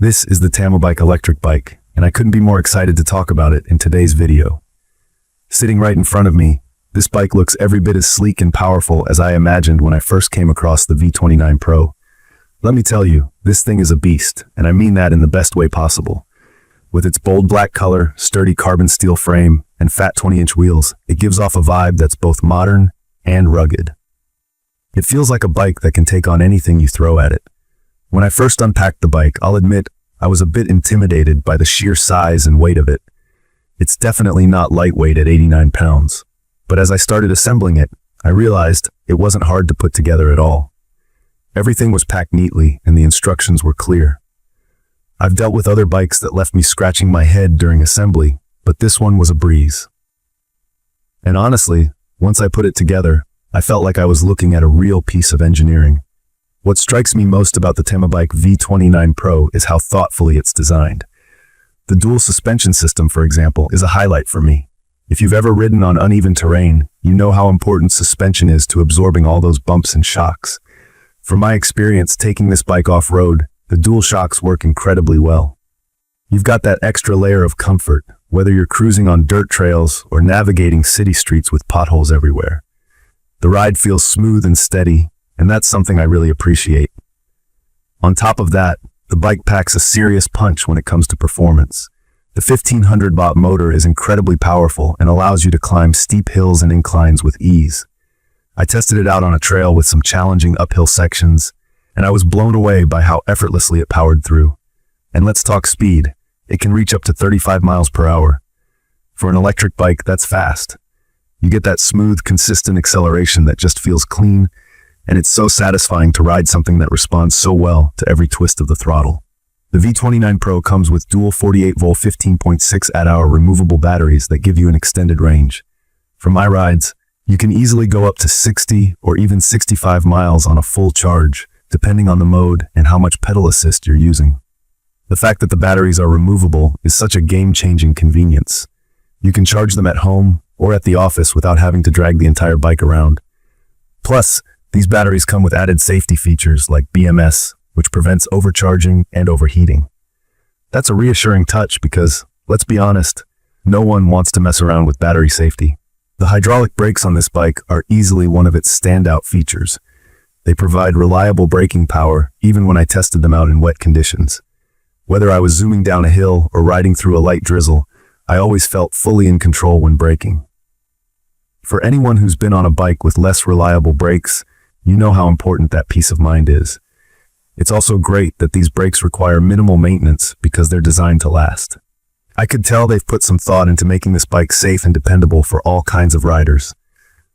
This is the Tamobyke Electric Bike, and I couldn't be more excited to talk about it in today's video. Sitting right in front of me, this bike looks every bit as sleek and powerful as I imagined when I first came across the V29 Pro. Let me tell you, this thing is a beast, and I mean that in the best way possible. With its bold black color, sturdy carbon steel frame, and fat 20-inch wheels, it gives off a vibe that's both modern and rugged. It feels like a bike that can take on anything you throw at it. When I first unpacked the bike, I'll admit I was a bit intimidated by the sheer size and weight of it. It's definitely not lightweight at 89 pounds, but as I started assembling it, I realized it wasn't hard to put together at all. Everything was packed neatly and the instructions were clear. I've dealt with other bikes that left me scratching my head during assembly, but this one was a breeze. And honestly, once I put it together, I felt like I was looking at a real piece of engineering. What strikes me most about the Tamobyke V29 Pro is how thoughtfully it's designed. The dual suspension system, for example, is a highlight for me. If you've ever ridden on uneven terrain, you know how important suspension is to absorbing all those bumps and shocks. From my experience taking this bike off-road, the dual shocks work incredibly well. You've got that extra layer of comfort, whether you're cruising on dirt trails or navigating city streets with potholes everywhere. The ride feels smooth and steady, and that's something I really appreciate. On top of that, the bike packs a serious punch when it comes to performance. The 1500-watt motor is incredibly powerful and allows you to climb steep hills and inclines with ease. I tested it out on a trail with some challenging uphill sections, and I was blown away by how effortlessly it powered through. And let's talk speed. It can reach up to 35 miles per hour. For an electric bike, that's fast. You get that smooth, consistent acceleration that just feels clean, and it's so satisfying to ride something that responds so well to every twist of the throttle. The V29 Pro comes with dual 48-volt 15.6 Ah removable batteries that give you an extended range. For my rides, you can easily go up to 60 or even 65 miles on a full charge, depending on the mode and how much pedal assist you're using. The fact that the batteries are removable is such a game-changing convenience. You can charge them at home or at the office without having to drag the entire bike around. Plus, these batteries come with added safety features like BMS, which prevents overcharging and overheating. That's a reassuring touch because, let's be honest, no one wants to mess around with battery safety. The hydraulic brakes on this bike are easily one of its standout features. They provide reliable braking power even when I tested them out in wet conditions. Whether I was zooming down a hill or riding through a light drizzle, I always felt fully in control when braking. For anyone who's been on a bike with less reliable brakes, you know how important that peace of mind is. It's also great that these brakes require minimal maintenance because they're designed to last. I could tell they've put some thought into making this bike safe and dependable for all kinds of riders.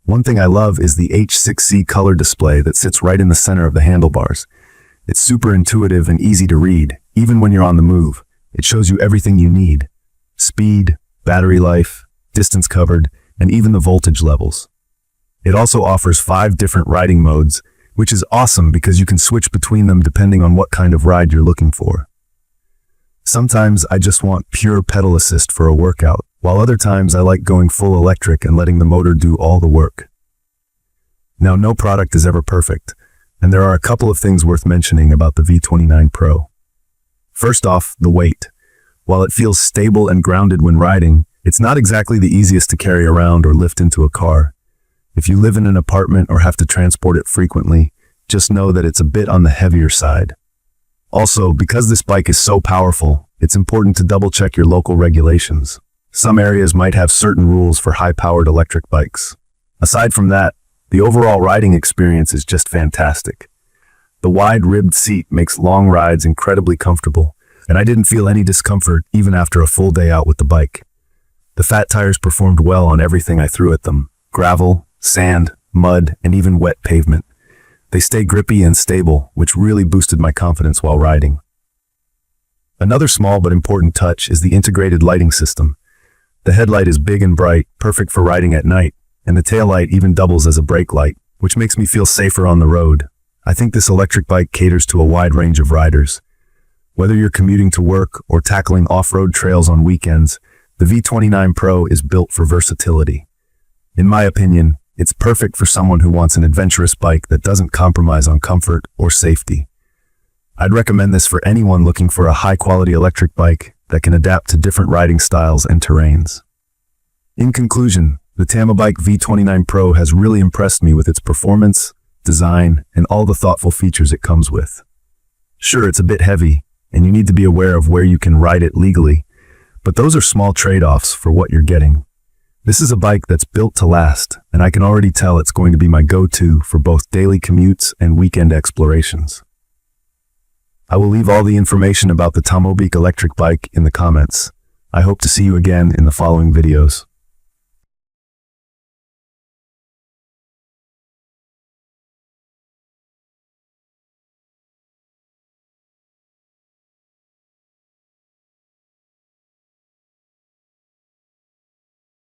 One thing I love is the H6C color display that sits right in the center of the handlebars. It's super intuitive and easy to read, even when you're on the move. It shows you everything you need: speed, battery life, distance covered, and even the voltage levels. It also offers 5 different riding modes, which is awesome because you can switch between them depending on what kind of ride you're looking for. Sometimes I just want pure pedal assist for a workout, while other times I like going full electric and letting the motor do all the work. Now, no product is ever perfect, and there are a couple of things worth mentioning about the V29 Pro. First off, the weight. While it feels stable and grounded when riding, it's not exactly the easiest to carry around or lift into a car. If you live in an apartment or have to transport it frequently, just know that it's a bit on the heavier side. Also, because this bike is so powerful, it's important to double-check your local regulations. Some areas might have certain rules for high-powered electric bikes. Aside from that, the overall riding experience is just fantastic. The wide-ribbed seat makes long rides incredibly comfortable, and I didn't feel any discomfort even after a full day out with the bike. The fat tires performed well on everything I threw at them: gravel, sand, mud, and even wet pavement. They stay grippy and stable, which really boosted my confidence while riding. Another small but important touch is the integrated lighting system. The headlight is big and bright, perfect for riding at night, and the taillight even doubles as a brake light, which makes me feel safer on the road. I think this electric bike caters to a wide range of riders. Whether you're commuting to work or tackling off-road trails on weekends, the V29 Pro is built for versatility. In my opinion, it's perfect for someone who wants an adventurous bike that doesn't compromise on comfort or safety. I'd recommend this for anyone looking for a high-quality electric bike that can adapt to different riding styles and terrains. In conclusion, the Tamobyke V29 Pro has really impressed me with its performance, design, and all the thoughtful features it comes with. Sure, it's a bit heavy, and you need to be aware of where you can ride it legally, but those are small trade-offs for what you're getting. This is a bike that's built to last, and I can already tell it's going to be my go-to for both daily commutes and weekend explorations. I will leave all the information about the Tamobyke Electric Bike in the comments. I hope to see you again in the following videos.